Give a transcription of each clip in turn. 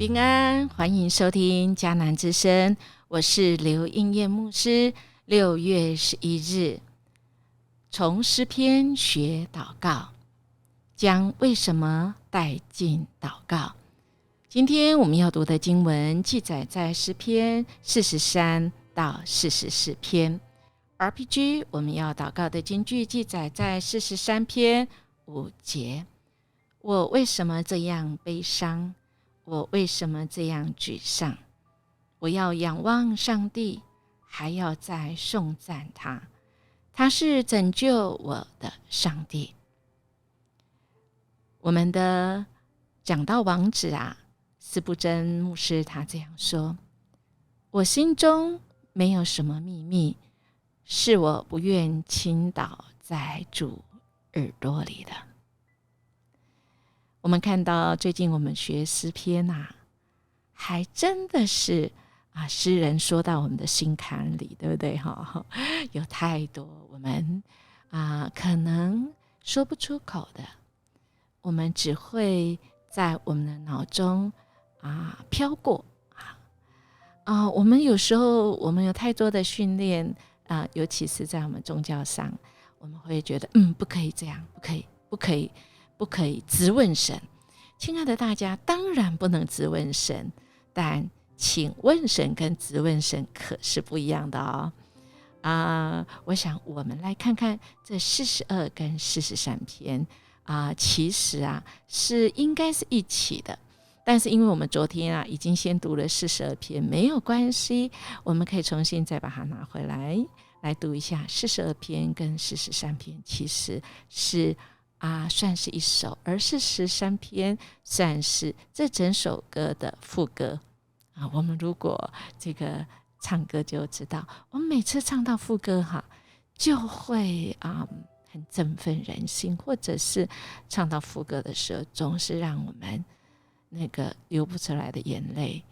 平安，欢迎收听迦南之声，我是刘应艳牧师。6月11日，从诗篇学祷告，将为什么带进祷告。今天我们要读的经文记载在诗篇43到44篇。RPG 我们要祷告的金句记载在43篇5节。我为什么这样悲伤？我为什么这样沮丧？我要仰望上帝，还要再颂赞他。他是拯救我的上帝。我们的讲道王子司布真牧师他这样说：我心中没有什么秘密，是我不愿倾倒在主耳朵里的。我们看到最近我们学诗篇还真的是诗人说到我们的心坎里，对不对？有太多我们可能说不出口的，我们只会在我们的脑中飘过我们有时候我们有太多的训练尤其是在我们宗教上，我们会觉得不可以这样，不可以质问神。亲爱的大家，当然不能质问神，但请问神跟质问神可是不一样的我想我们来看看这42跟43篇其实是应该是一起的，但是因为我们昨天已经先读了42篇，没有关系，我们可以重新再把它拿回来读一下。42篇跟43篇其实是算是一首，而43篇算是这整首歌的副歌我们如果这个唱歌就知道，我们每次唱到副歌就会很振奋人心，或者是唱到副歌的时候，总是让我们那个流不出来的眼泪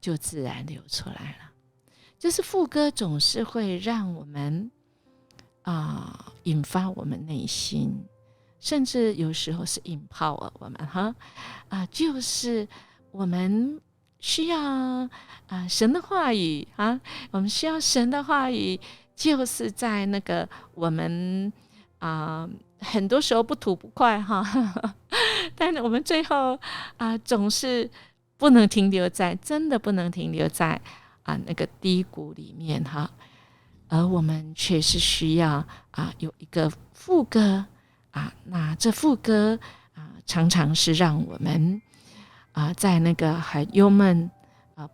就自然流出来了。就是副歌总是会让我们引发我们内心，甚至有时候是empower我们就是我们需要神的话语我们需要神的话语，就是在那个我们很多时候不吐不快但是我们最后总是不能停留在，真的不能停留在那个低谷里面而我们却是需要有一个副歌那这副歌常常是让我们在那个很忧闷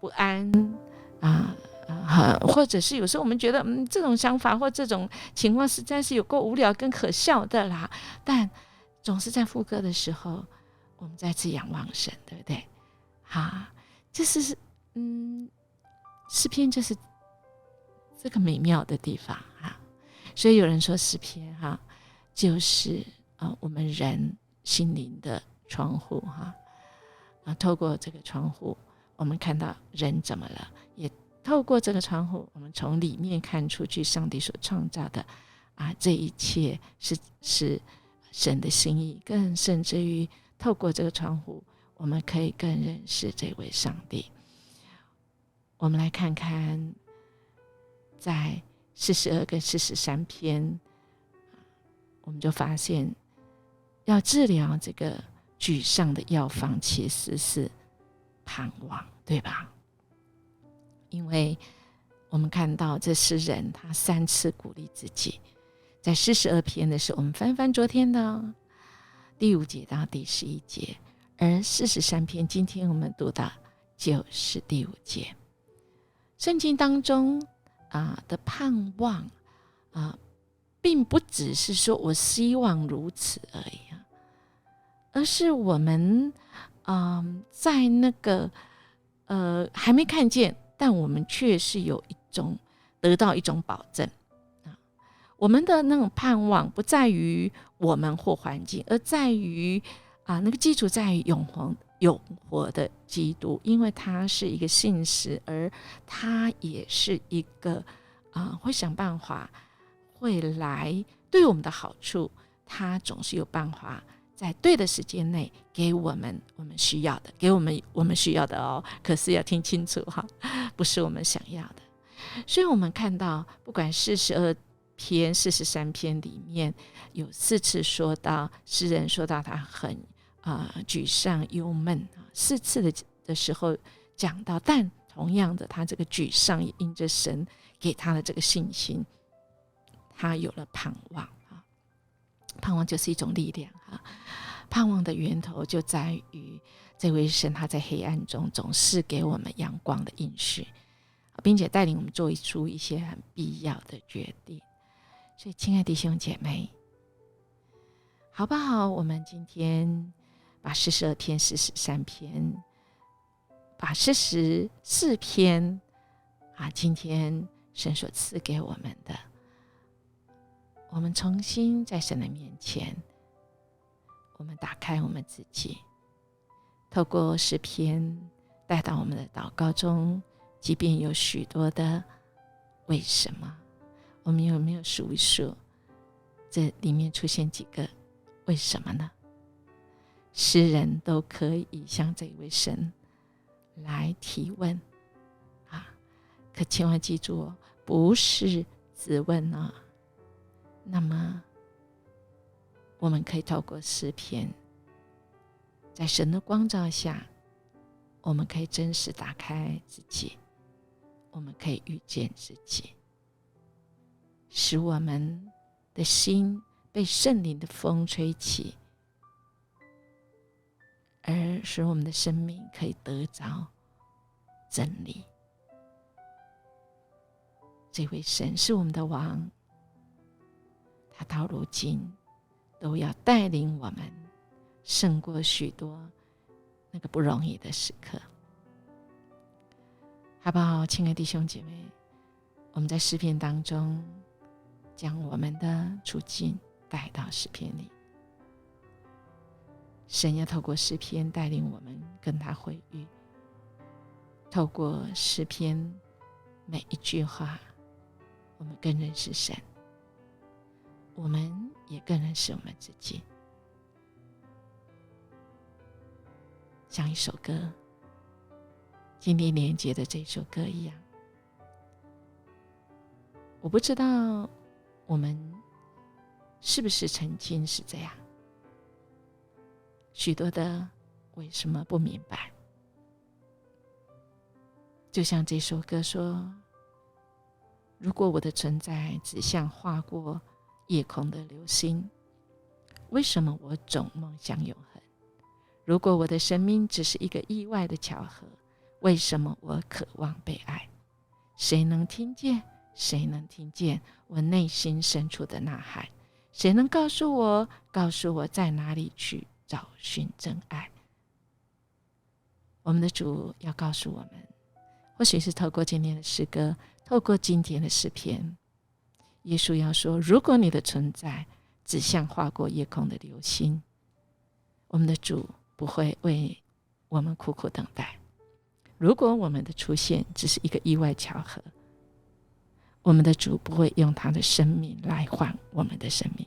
不安或者是有时候我们觉得这种想法或这种情况实在是有够无聊跟可笑的啦，但总是在副歌的时候我们再次仰望神，对不对？就是诗篇就是这个美妙的地方所以有人说诗篇就是我们人心灵的窗户透过这个窗户我们看到人怎么了，也透过这个窗户我们从里面看出去上帝所创造的这一切是神的心意，更甚至于透过这个窗户我们可以更认识这位上帝。我们来看看在42跟43篇我们就发现要治疗这个沮丧的药方其实是盼望，对吧？因为我们看到这诗人他3次鼓励自己，在42篇的时候我们翻昨天的第5节到第11节，而43篇今天我们读到就是第5节。圣经当中的盼望并不只是说我希望如此而已而是我们在那个还没看见，但我们却是有一种得到一种保证我们的那种盼望不在于我们或环境，而在于那个基础在于永活的基督，因为他是一个信实，而他也是一个会想办法会来对我们的好处，他总是有办法在对的时间内给我们需要的，给我们需要的哦。可是要听清楚哈，不是我们想要的。所以我们看到，不管42篇、43篇里面有4次说到诗人说到他很沮丧、忧闷，4次的时候讲到，但同样的，他这个沮丧也因着神给他的这个信心，他有了盼望。盼望就是一种力量，盼望的源头就在于这位神，他在黑暗中总是给我们阳光的应许，并且带领我们做出一些很必要的决定。所以亲爱的弟兄姐妹，好不好？我们今天把42篇、43篇，把44篇今天神所赐给我们的，我们重新在神的面前，我们打开我们自己，透过诗篇带到我们的祷告中，即便有许多的为什么，我们有没有数一数这里面出现几个为什么呢？诗人都可以向这位神来提问可千万记住不是自问那么我们可以透过诗篇，在神的光照下，我们可以真实打开自己，我们可以遇见自己，使我们的心被圣灵的风吹起，而使我们的生命可以得着真理。这位神是我们的王，他到如今都要带领我们胜过许多那个不容易的时刻，好不好？亲爱的弟兄姐妹，我们在诗篇当中将我们的处境带到诗篇里，神要透过诗篇带领我们跟他会遇，透过诗篇每一句话，我们更认识神，我们也更认识我们自己。像一首歌，今天连接的这首歌一样，我不知道我们是不是曾经是这样，许多的为什么不明白，就像这首歌说，如果我的存在只像划过夜空的流星，为什么我总梦想永恒？如果我的生命只是一个意外的巧合，为什么我渴望被爱？谁能听见？谁能听见我内心深处的呐喊？谁能告诉我在哪里去找寻真爱？我们的主要告诉我们，或许是透过今天的诗歌，透过今天的诗篇，耶稣要说，如果你的存在只像划过夜空的流星，我们的主不会为我们苦苦等待。如果我们的出现只是一个意外巧合，我们的主不会用他的生命来换我们的生命。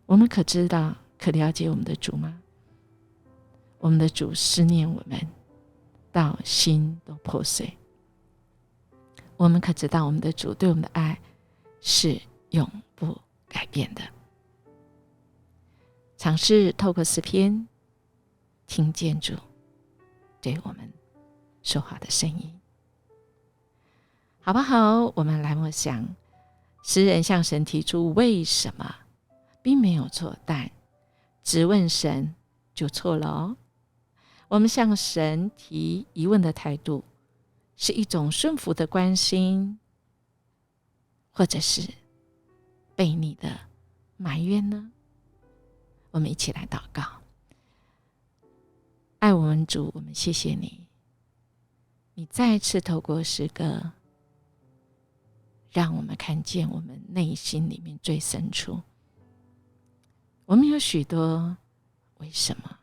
我们可知道可了解我们的主吗？我们的主思念我们到心都破碎。我们可知道我们的主对我们的爱是永不改变的。尝试透过诗篇听见主对我们说话的声音，好不好？我们来默想，诗人向神提出为什么，并没有错，但只问神就错了哦。我们向神提疑问的态度，是一种顺服的关心，或者是悖逆的埋怨呢？我们一起来祷告。爱我们主，我们谢谢你，你再次透过诗歌让我们看见我们内心里面最深处，我们有许多为什么，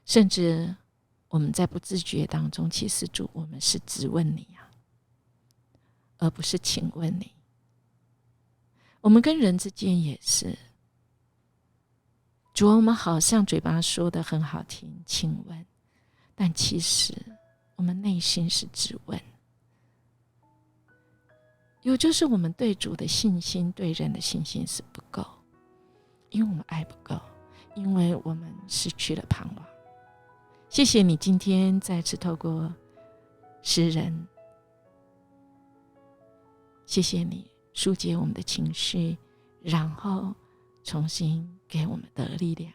甚至我们在不自觉当中，其实主，我们是质问你而不是请问你。我们跟人之间也是，主，我们好像嘴巴说的很好听，亲吻，但其实我们内心是质问。有就是我们对主的信心，对人的信心是不够，因为我们爱不够，因为我们失去了盼望。谢谢你今天再次透过诗人，谢谢你疏解我们的情绪，然后重新给我们的力量，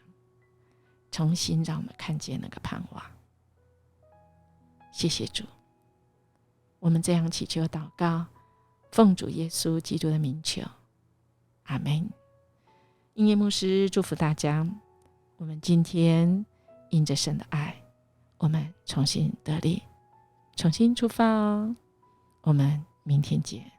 重新让我们看见那个盼望。谢谢主，我们这样祈求祷告，奉主耶稣基督的名求，阿们。音乐牧师祝福大家，我们今天因着神的爱，我们重新得力，重新出发哦。我们明天见。